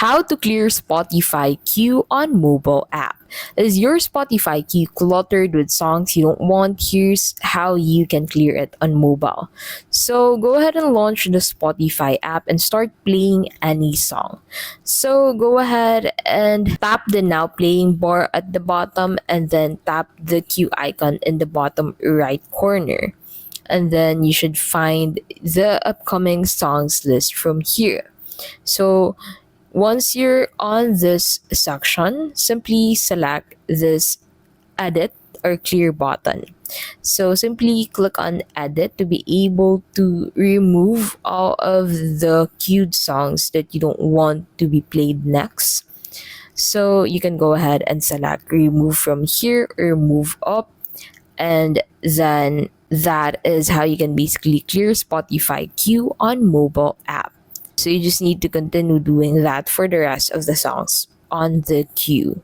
How to clear Spotify queue on mobile app. Is your Spotify queue cluttered with songs you don't want? Here's how you can clear it on mobile. So go ahead and launch the Spotify app and start playing any song. So go ahead and tap the now playing bar at the bottom and then tap the queue icon in the bottom right corner. And then you should find the upcoming songs list from here. So once you're on this section, simply select this edit or clear button. So simply click on edit to be able to remove all of the queued songs that you don't want to be played next. So you can go ahead and select remove from here or move up, and then that is how you can basically clear Spotify queue on mobile app. So you just need to continue doing that for the rest of the songs on the queue.